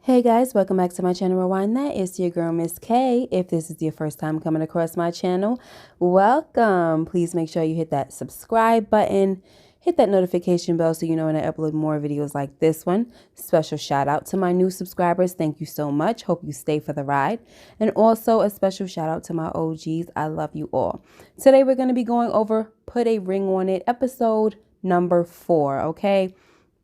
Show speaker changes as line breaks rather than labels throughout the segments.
Hey guys, welcome back to my channel Rewind That. It's your girl Miss K. If this is your first time coming across my channel, welcome. Please make sure you hit that subscribe button, hit that notification bell so you know when I upload more videos like this one. Special shout out to my new subscribers. Thank you so much. Hope you stay for the ride. And also a special shout out to my OGs. I love you all. Today we're going to be going over Put a Ring on It, episode number 4, okay?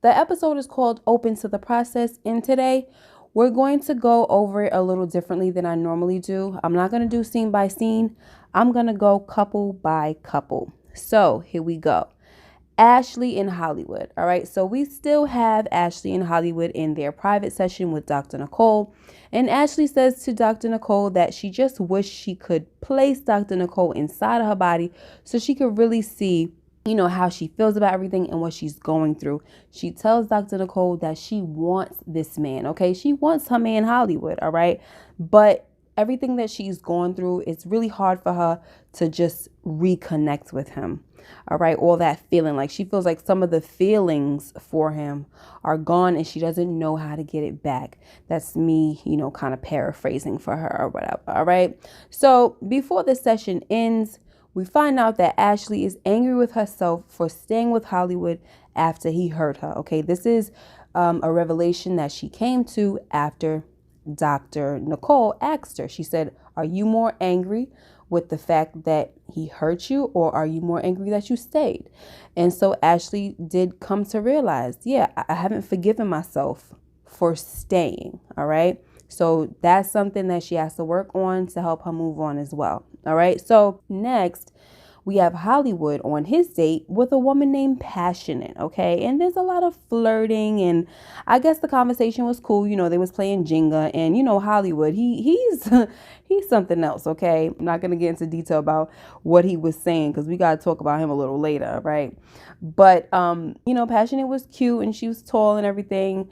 The episode is called Open to the Process, and today we're going to go over it a little differently than I normally do. I'm not going to do scene by scene. I'm going to go couple by couple. So here we go. Ashley in Hollywood. All right. So we still have Ashley in Hollywood in their private session with Dr. Nicole. And Ashley says to Dr. Nicole that she just wished she could place Dr. Nicole inside of her body so she could really see how she feels about everything and what she's going through. She tells Dr. Nicole that she wants this man, okay? She wants her man Hollywood, all right? But everything that she's going through, it's really hard for her to just reconnect with him, all right? All that feeling, like she feels like some of the feelings for him are gone and she doesn't know how to get it back. That's me, kind of paraphrasing for her or whatever, all right? So before the session ends, we find out that Ashley is angry with herself for staying with Hollywood after he hurt her. Okay, this is a revelation that she came to after Dr. Nicole asked her. She said, are you more angry with the fact that he hurt you, or are you more angry that you stayed? And so Ashley did come to realize, yeah, I haven't forgiven myself for staying. All right. So that's something that she has to work on to help her move on as well. All right. So next, we have Hollywood on his date with a woman named Passionate. Okay. And there's a lot of flirting, and I guess the conversation was cool. They was playing Jenga, and Hollywood, he's he's something else. Okay. I'm not going to get into detail about what he was saying because we got to talk about him a little later. Right. But, Passionate was cute and she was tall and everything.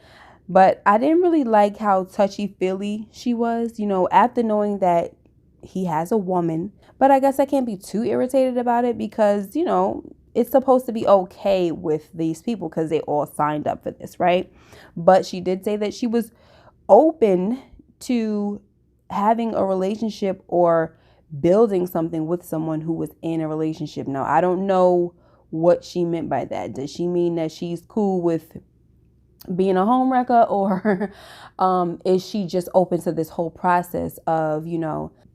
But I didn't really like how touchy-feely she was, after knowing that he has a woman. But I guess I can't be too irritated about it because, it's supposed to be okay with these people because they all signed up for this, right? But she did say that she was open to having a relationship or building something with someone who was in a relationship. Now, I don't know what she meant by that. Does she mean that she's cool with being a homewrecker, or is she just open to this whole process of,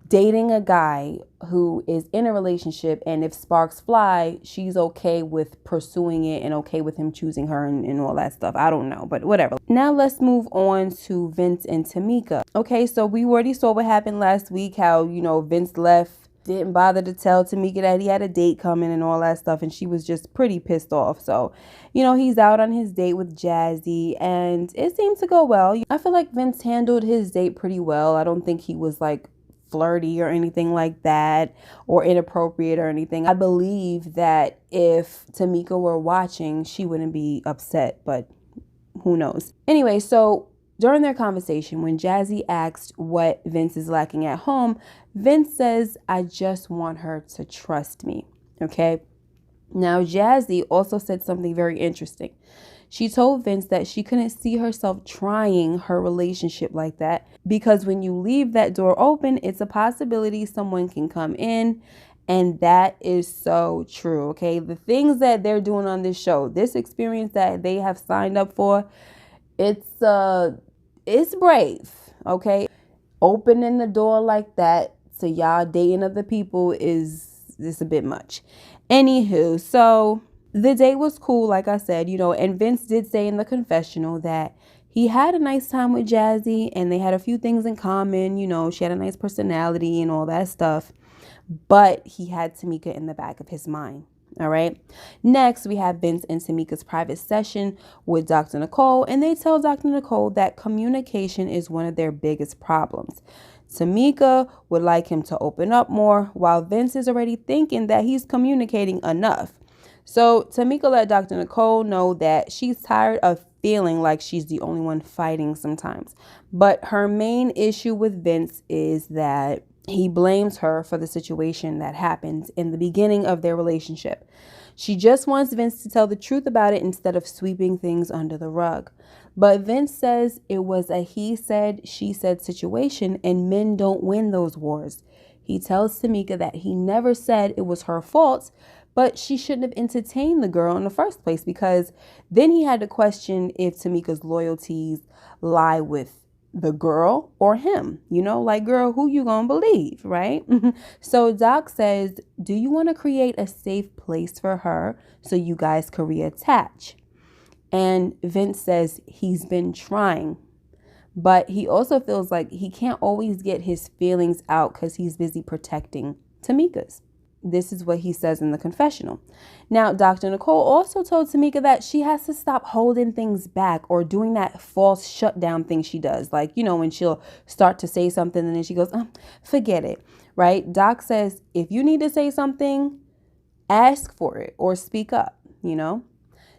dating a guy who is in a relationship, and if sparks fly, she's okay with pursuing it and okay with him choosing her and all that stuff. I don't know, but whatever. Now let's move on to Vince and Tamika. Okay, so we already saw what happened last week, how, Vince left, didn't bother to tell Tamika that he had a date coming and all that stuff. And she was just pretty pissed off. So, he's out on his date with Jazzy and it seemed to go well. I feel like Vince handled his date pretty well. I don't think he was like flirty or anything like that or inappropriate or anything. I believe that if Tamika were watching, she wouldn't be upset, but who knows? Anyway, so during their conversation, when Jazzy asked what Vince is lacking at home, Vince says, I just want her to trust me. Okay. Now, Jazzy also said something very interesting. She told Vince that she couldn't see herself trying her relationship like that because when you leave that door open, it's a possibility someone can come in. And that is so true. Okay. The things that they're doing on this show, this experience that they have signed up for, it's brave, okay? Opening the door like that to y'all dating other people is a bit much. Anywho, so the date was cool, like I said, and Vince did say in the confessional that he had a nice time with Jazzy and they had a few things in common. She had a nice personality and all that stuff, but he had Tamika in the back of his mind. All right. Next, we have Vince and Tamika's private session with Dr. Nicole, and they tell Dr. Nicole that communication is one of their biggest problems. Tamika would like him to open up more, while Vince is already thinking that he's communicating enough. So Tamika let Dr. Nicole know that she's tired of feeling like she's the only one fighting sometimes. But her main issue with Vince is that he blames her for the situation that happened in the beginning of their relationship. She just wants Vince to tell the truth about it instead of sweeping things under the rug. But Vince says it was a he said, she said situation, and men don't win those wars. He tells Tamika that he never said it was her fault, but she shouldn't have entertained the girl in the first place, because then he had to question if Tamika's loyalties lie with the girl or him. Like, girl, who you gonna believe, right? So Doc says, do you want to create a safe place for her so you guys can reattach? And Vince says he's been trying, but he also feels like he can't always get his feelings out because he's busy protecting Tamika's. This is what he says in the confessional. Now, Dr. Nicole also told Tamika that she has to stop holding things back or doing that false shutdown thing she does. Like, when she'll start to say something and then she goes, forget it, right? Doc says, if you need to say something, ask for it or speak up,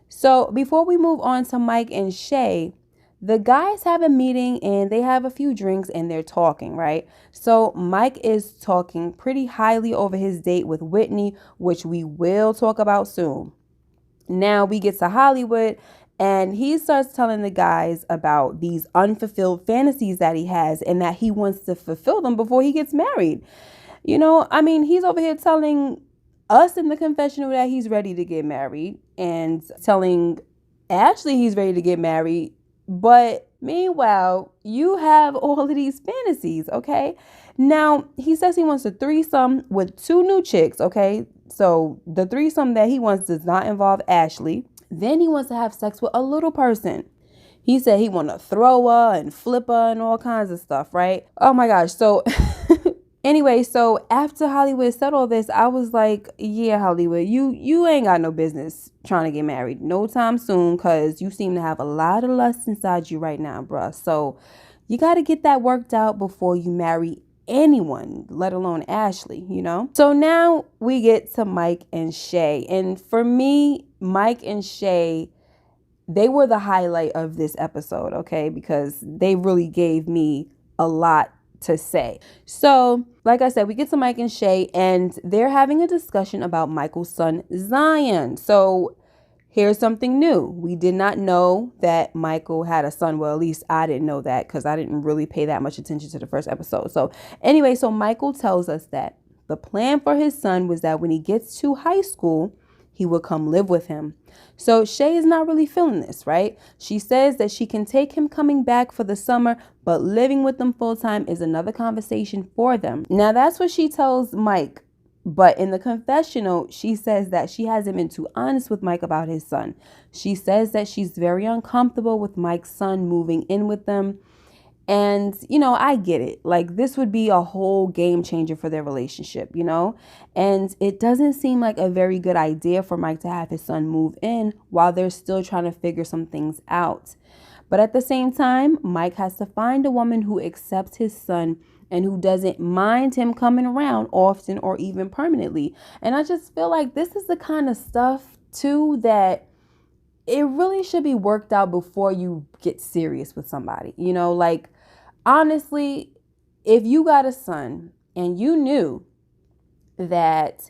So before we move on to Mike and Shay, the guys have a meeting and they have a few drinks and they're talking, right? So Mike is talking pretty highly over his date with Whitney, which we will talk about soon. Now we get to Hollywood and he starts telling the guys about these unfulfilled fantasies that he has and that he wants to fulfill them before he gets married. He's over here telling us in the confessional that he's ready to get married and telling Ashley he's ready to get married. But meanwhile, you have all of these fantasies, okay? Now, he says he wants a threesome with 2 new chicks, okay? So the threesome that he wants does not involve Ashley. Then he wants to have sex with a little person. He said he want to throw her and flip her and all kinds of stuff, right? Oh my gosh. So anyway, so after Hollywood said all this, I was like, yeah, Hollywood, you ain't got no business trying to get married no time soon, because you seem to have a lot of lust inside you right now, bruh. So you got to get that worked out before you marry anyone, let alone Ashley, So now we get to Mike and Shay. And for me, Mike and Shay, they were the highlight of this episode, okay? Because they really gave me a lot to say. So, like I said, we get to Mike and Shay and they're having a discussion about Michael's son, Zion. So here's something new. We did not know that Michael had a son. Well, at least I didn't know that because I didn't really pay that much attention to the first episode. So anyway, so Michael tells us that the plan for his son was that when he gets to high school, he would come live with him. So Shay is not really feeling this, right? She says that she can take him coming back for the summer, but living with them full time is another conversation for them. Now, that's what she tells Mike. But in the confessional, she says that she hasn't been too honest with Mike about his son. She says that she's very uncomfortable with Mike's son moving in with them. And, I get it. Like, this would be a whole game changer for their relationship, And it doesn't seem like a very good idea for Mike to have his son move in while they're still trying to figure some things out. But at the same time, Mike has to find a woman who accepts his son and who doesn't mind him coming around often or even permanently. And I just feel like this is the kind of stuff, too, that it really should be worked out before you get serious with somebody. Like, honestly, if you got a son and you knew that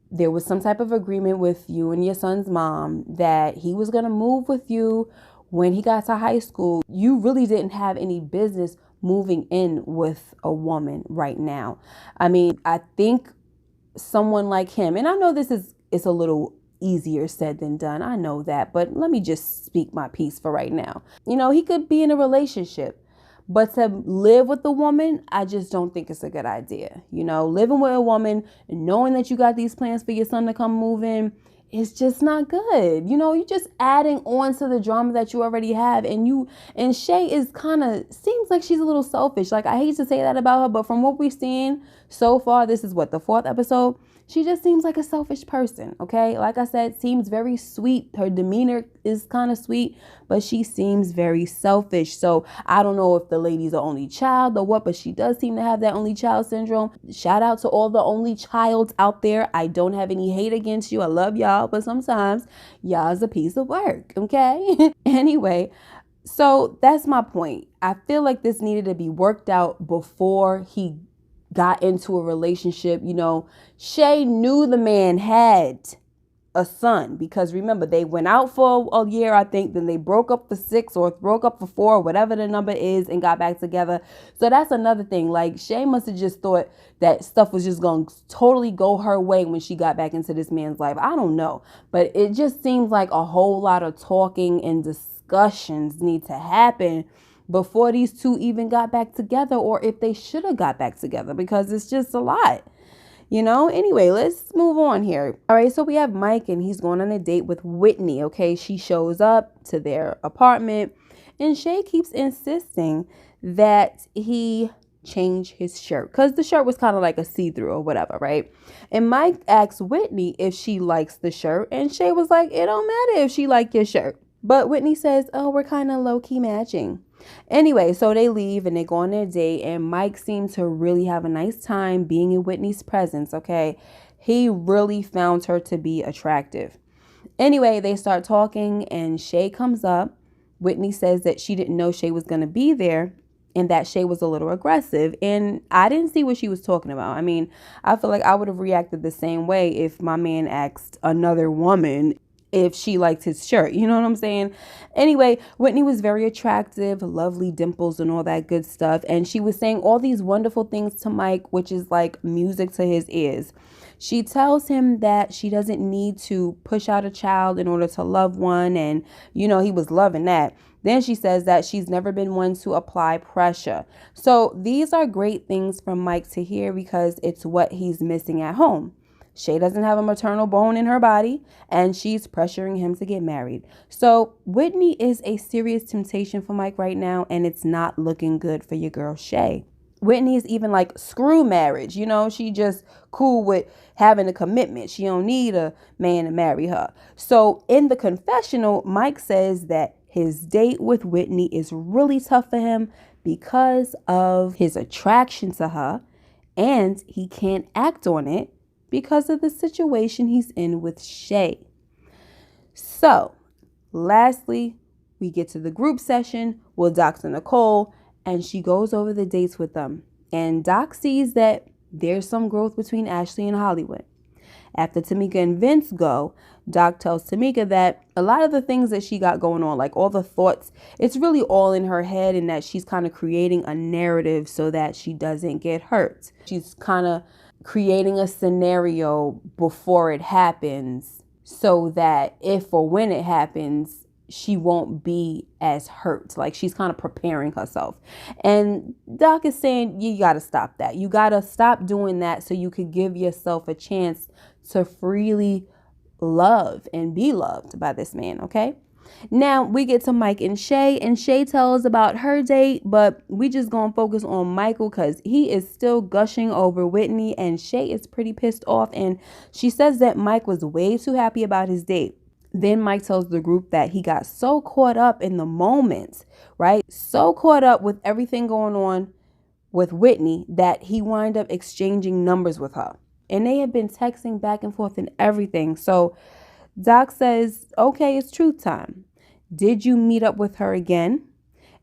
there was some type of agreement with you and your son's mom that he was going to move with you when he got to high school, you really didn't have any business moving in with a woman right now. I think someone like him, and I know it's a little easier said than done. I know that, but let me just speak my piece for right now. He could be in a relationship, but to live with a woman, I just don't think it's a good idea. Living with a woman and knowing that you got these plans for your son to come move in, it's just not good. You're just adding on to the drama that you already have. And Shay is seems like she's a little selfish. Like, I hate to say that about her, but from what we've seen so far, this is the 4th episode. She just seems like a selfish person, okay? Like I said, seems very sweet. Her demeanor is kind of sweet, but she seems very selfish. So I don't know if the lady's the only child or what, but she does seem to have that only child syndrome. Shout out to all the only childs out there. I don't have any hate against you. I love y'all, but sometimes y'all's a piece of work, okay? Anyway, so that's my point. I feel like this needed to be worked out before he got into a relationship. Shay knew the man had a son, because remember, they went out for a year, I think, then they broke up for 6 or broke up for 4, whatever the number is, and got back together. So that's another thing. Like, Shay must have just thought that stuff was just going to totally go her way when she got back into this man's life. I don't know, but it just seems like a whole lot of talking and discussions need to happen before these two even got back together, or if they should have got back together, because it's just a lot. Anyway, let's move on here. All right, so we have Mike, and he's going on a date with Whitney. Okay, she shows up to their apartment, and Shay keeps insisting that he change his shirt, because the shirt was kind of like a see-through or whatever, right? And Mike asks Whitney if she likes the shirt, and Shay was like, it don't matter if she like your shirt. But Whitney says, oh, we're kind of low-key matching. Anyway, so they leave and they go on their date, and Mike seemed to really have a nice time being in Whitney's presence, okay? He really found her to be attractive. Anyway, they start talking, and Shay comes up. Whitney says that she didn't know Shay was going to be there, and that Shay was a little aggressive. And I didn't see what she was talking about. I mean, I feel like I would have reacted the same way if my man asked another woman if she liked his shirt. You know what I'm saying? Anyway, Whitney was very attractive, lovely dimples and all that good stuff. And she was saying all these wonderful things to Mike, which is like music to his ears. She tells him that she doesn't need to push out a child in order to love one. And, he was loving that. Then she says that she's never been one to apply pressure. So these are great things from Mike to hear, because it's what he's missing at home. Shay doesn't have a maternal bone in her body, and she's pressuring him to get married. So Whitney is a serious temptation for Mike right now, and it's not looking good for your girl Shay. Whitney is even like, screw marriage. She just cool with having a commitment. She don't need a man to marry her. So in the confessional, Mike says that his date with Whitney is really tough for him because of his attraction to her, and he can't act on it because of the situation he's in with Shay. So, lastly, we get to the group session with Dr. Nicole, and she goes over the dates with them. And Doc sees that there's some growth between Ashley and Hollywood. After Tamika and Vince go, Doc tells Tamika that a lot of the things that she got going on, like all the thoughts, it's really all in her head, and that she's kind of creating a narrative so that she doesn't get hurt. She's kind of creating a scenario before it happens so that if or when it happens, she won't be as hurt. Like, she's kind of preparing herself. And Doc is saying, you got to stop that. You got to stop doing that so you could give yourself a chance to freely love and be loved by this man, okay? Now we get to Mike and Shay tells about her date, but we just gonna focus on Michael because he is still gushing over Whitney, and Shay is pretty pissed off, and she says that Mike was way too happy about his date. Then Mike tells the group that he got so caught up in the moment, right? So caught up with everything going on with Whitney that he wound up exchanging numbers with her, and they had been texting back and forth and everything. So Doc says, okay, it's truth time. Did you meet up with her again?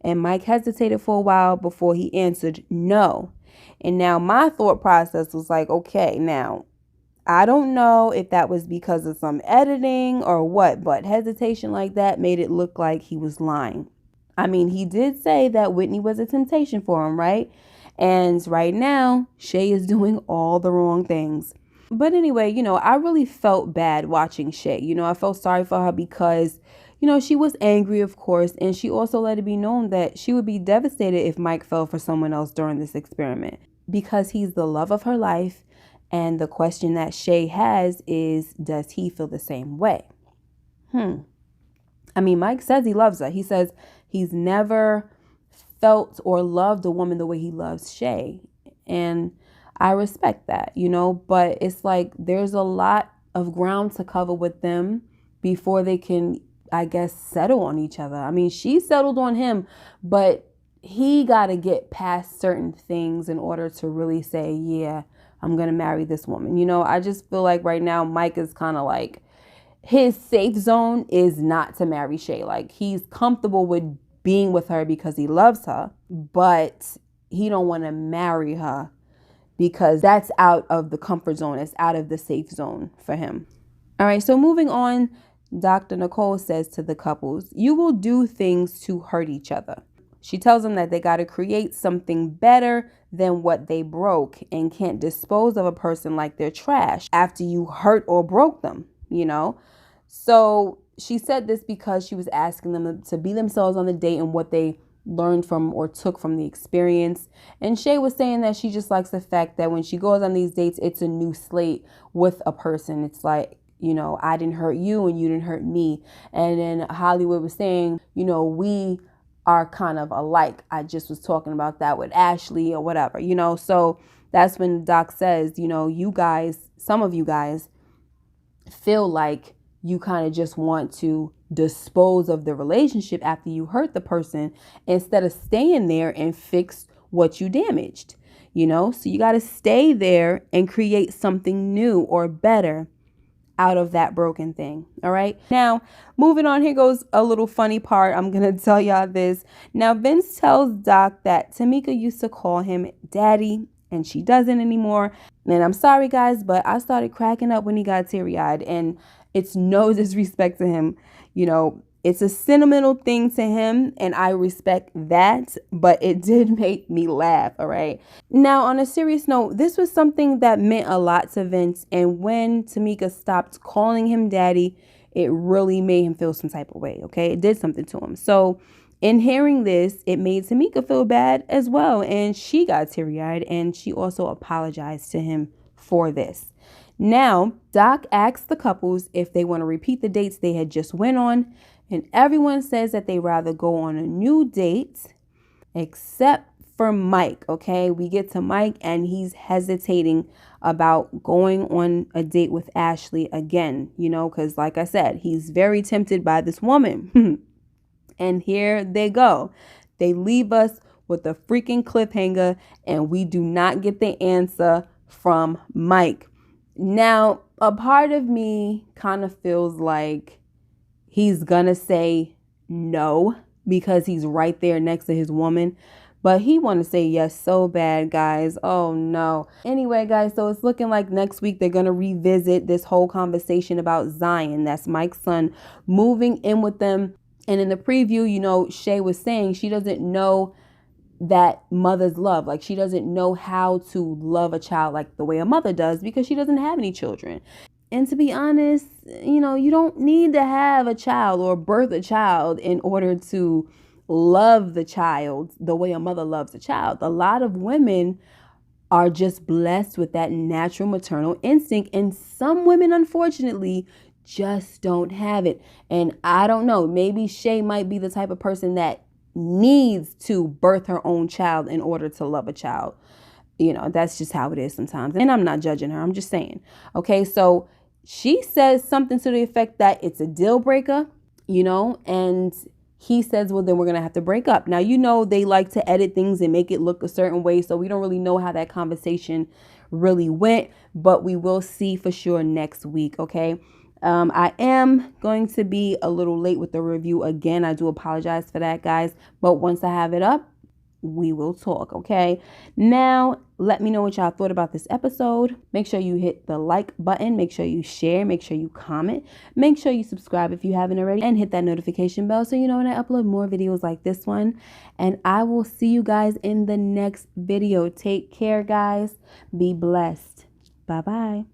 And Mike hesitated for a while before he answered no. And now my thought process was like, okay, now I don't know if that was because of some editing or what, but hesitation like that made it look like he was lying. I mean, he did say that Whitney was a temptation for him, right? And right now, Shay is doing all the wrong things. But anyway, I really felt bad watching Shay. I felt sorry for her because, she was angry, of course. And she also let it be known that she would be devastated if Mike fell for someone else during this experiment, because he's the love of her life. And the question that Shay has is, does he feel the same way? I mean, Mike says he loves her. He says he's never felt or loved a woman the way he loves Shay. And I respect that, but it's like there's a lot of ground to cover with them before they can, I guess, settle on each other. I mean, she settled on him, but he got to get past certain things in order to really say, yeah, I'm going to marry this woman. I just feel like right now Mike is kind of like, his safe zone is not to marry Shay. Like, he's comfortable with being with her because he loves her, but he don't want to marry her because that's out of the comfort zone. It's out of the safe zone for him. All right, so moving on, Dr. Nicole says to the couples, you will do things to hurt each other. She tells them that they got to create something better than what they broke and can't dispose of a person like they're trash after you hurt or broke them, you know? So she said this because she was asking them to be themselves on the date and what they learned from or took from the experience. And Shay was saying that she just likes the fact that when she goes on these dates, it's a new slate with a person. It's like, you know, I didn't hurt you and you didn't hurt me. And then Hollywood was saying, you know, we are kind of alike. I just was talking about that with Ashley or whatever, you know. So that's when Doc says, you know, you guys, some of you guys feel like you kind of just want to dispose of the relationship after you hurt the person instead of staying there and fix what you damaged, you know. So you got to stay there and create something new or better out of that broken thing. All right. Now, moving on, here goes a little funny part. I'm going to tell y'all this. Now, Vince tells Doc that Tamika used to call him daddy and she doesn't anymore. And I'm sorry, guys, but I started cracking up when he got teary-eyed, and it's no disrespect to him. You know, it's a sentimental thing to him, and I respect that, but it did make me laugh, all right? Now, on a serious note, this was something that meant a lot to Vince, and when Tamika stopped calling him daddy, it really made him feel some type of way, okay? It did something to him. So in hearing this, it made Tamika feel bad as well, and she got teary-eyed, and she also apologized to him for this. Now, Doc asks the couples if they want to repeat the dates they had just went on, and everyone says that they rather go on a new date, except for Mike, okay? We get to Mike, and he's hesitating about going on a date with Ashley again, you know, because like I said, he's very tempted by this woman. And here they go. They leave us with a freaking cliffhanger, and we do not get the answer from Mike. Now, a part of me kind of feels like he's gonna say no because he's right there next to his woman, but he want to say yes so bad, guys. Oh no. Anyway, guys, so it's looking like next week they're gonna revisit this whole conversation about Zion, that's Mike's son, moving in with them. And in the preview, you know, Shay was saying she doesn't know that mother's love. Like, she doesn't know how to love a child like the way a mother does because she doesn't have any children. And to be honest, you know, you don't need to have a child or birth a child in order to love the child the way a mother loves a child. A lot of women are just blessed with that natural maternal instinct, and some women, unfortunately, just don't have it. And I don't know, maybe Shay might be the type of person that needs to birth her own child in order to love a child. You know, that's just how it is sometimes. And I'm not judging her. I'm just saying. Okay, so she says something to the effect that it's a deal breaker, you know, and he says, well, then we're going to have to break up. Now, you know, they like to edit things and make it look a certain way, so we don't really know how that conversation really went, but we will see for sure next week, okay? I am going to be a little late with the review again. I do apologize for that, guys. But once I have it up, we will talk, okay? Now, let me know what y'all thought about this episode. Make sure you hit the like button. Make sure you share. Make sure you comment. Make sure you subscribe if you haven't already. And hit that notification bell so you know when I upload more videos like this one. And I will see you guys in the next video. Take care, guys. Be blessed. Bye-bye.